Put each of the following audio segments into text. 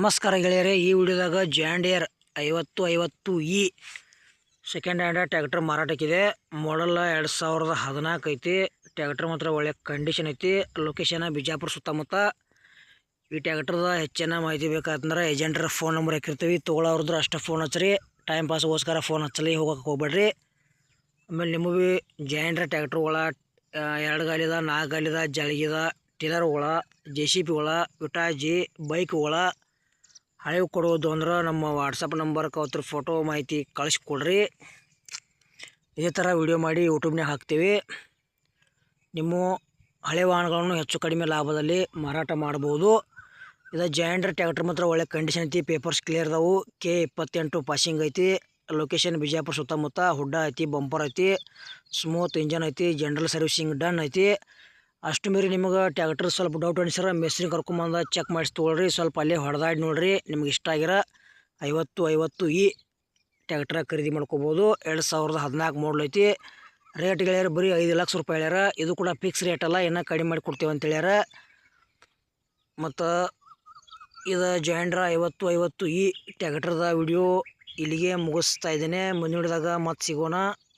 ನಮಸ್ಕಾರ ಗೆಳೆಯರೇ, ಈ ವಿಡಿಯೋದಾಗ ಜಾಂಡಿಯರ್ 5050 ಸೆಕೆಂಡ್ ಹ್ಯಾಂಡ್ ಟ್ರ್ಯಾಕ್ಟರ್ ಮಾರಾಟಕ್ಕಿದೆ. ಮಾಡಲ್ 2014 ಐತಿ. ಟ್ರ್ಯಾಕ್ಟರ್ ಮಾತ್ರ ಒಳ್ಳೆ ಕಂಡೀಷನ್ ಐತಿ. ಲೊಕೇಶನ್ ಬಿಜಾಪುರ ಸುತ್ತಮುತ್ತ. ಈ ಟ್ರ್ಯಾಕ್ಟರ್ದ ಹೆಚ್ಚಿನ ಮಾಹಿತಿ ಬೇಕಾದ್ರೆ ಏಜೆಂಟರ ಫೋನ್ ನಂಬರ್ ಹಾಕಿರ್ತೀವಿ. ತೊಗೊಳೋರ್ದು ಅಷ್ಟೇ ಫೋನ್ ಹಚ್ಚಿರಿ. ಟೈಮ್ ಪಾಸ್ಗೋಸ್ಕರ ಫೋನ್ ಹಚ್ಚಲಿ ಹೋಗಕ್ಕೆ ಹೋಗ್ಬೇಡ್ರಿ. ಆಮೇಲೆ ನಿಮಗೆ ಜಾಂಡಿಯರ್ ಟ್ರ್ಯಾಕ್ಟರ್ಗಳ 2 ಗಾಲಿದ 4 ಗಾಲಿದ ಜಳಗಿದ ಟಿಲ್ಲರ್ಗಳ JCBಗಳ ವಿಟಾಜಿ ಬೈಕ್ಗಳ ಹಳೆವು ಕೊಡೋದು ಅಂದ್ರೆ ನಮ್ಮ ವಾಟ್ಸಪ್ ನಂಬರ್ಗೆ ಅವತ್ರ ಫೋಟೋ ಮಾಹಿತಿ ಕಳಿಸ್ಕೊಡ್ರಿ. ಇದೇ ಥರ ವಿಡಿಯೋ ಮಾಡಿ ಯೂಟ್ಯೂಬ್ನಾಗ ಹಾಕ್ತೀವಿ. ನಿಮ್ಮ ಹಳೆ ವಾಹನಗಳನ್ನು ಹೆಚ್ಚು ಕಡಿಮೆ ಲಾಭದಲ್ಲಿ ಮಾರಾಟ ಮಾಡ್ಬೋದು. ಇದು ಜಾಂಡಿಯರ್ ಟ್ರ್ಯಾಕ್ಟರ್ ಮಾತ್ರ ಒಳ್ಳೆ ಕಂಡೀಷನ್ ಐತಿ. ಪೇಪರ್ಸ್ ಕ್ಲಿಯರ್ ಅದಾವು. K28 ಪಾಸಿಂಗ್ ಐತಿ. ಲೊಕೇಶನ್ ಬಿಜಾಪುರ ಸುತ್ತಮುತ್ತ. ಹುಡ್ಡ ಐತಿ, ಬಂಪರ್ ಐತಿ, ಸ್ಮೂತ್ ಇಂಜನ್ ಐತಿ, ಜನರಲ್ ಸರ್ವಿಸಿಂಗ್ ಡನ್ ಐತಿ. ಅಷ್ಟು ಮೀರಿ ನಿಮಗೆ ಟ್ರ್ಯಾಕ್ಟರ್ ಸ್ವಲ್ಪ ಡೌಟ್ ಅನಿಸಿರ ಮೆಸ್ರಿ ಕರ್ಕೊಂಬಂದು ಚೆಕ್ ಮಾಡಿಸಿ ತೊಗೊಳ್ರಿ. ಸ್ವಲ್ಪ ಅಲ್ಲೇ ಹೊಡೆದಾಡಿ ನೋಡಿರಿ. ನಿಮ್ಗೆ ಇಷ್ಟ ಆಗಿರೋ 5050 ಟ್ರ್ಯಾಕ್ಟರ್ ಖರೀದಿ ಮಾಡ್ಕೋಬೋದು. 2014 ಮಾಡಲ್ ಐತಿ. ರೇಟ್ ಹೇಳ್ಯಾರ ಬರೀ 5 ಲಕ್ಷ ರೂಪಾಯಿ ಹೇಳ್ಯಾರ. ಇದು ಕೂಡ ಫಿಕ್ಸ್ ರೇಟ್ ಅಲ್ಲ, ಇನ್ನೂ ಕಡಿಮೆ ಮಾಡಿ ಕೊಡ್ತೇವೆ ಅಂತ ಹೇಳ್ಯಾರ. ಮತ್ತು ಇದು ಜಾಂಡಿಯರ್ 5050 ಟ್ರ್ಯಾಕ್ಟರ್ದ ವಿಡಿಯೋ ಇಲ್ಲಿಗೆ ಮುಗಿಸ್ತಾ ಇದ್ದೇನೆ. ಮುಂದಿನ ವಿಡಿಯೋದಾಗ ಮತ್ತೆ ಸಿಗೋಣ.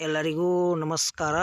ಎಲ್ಲರಿಗೂ ನಮಸ್ಕಾರ.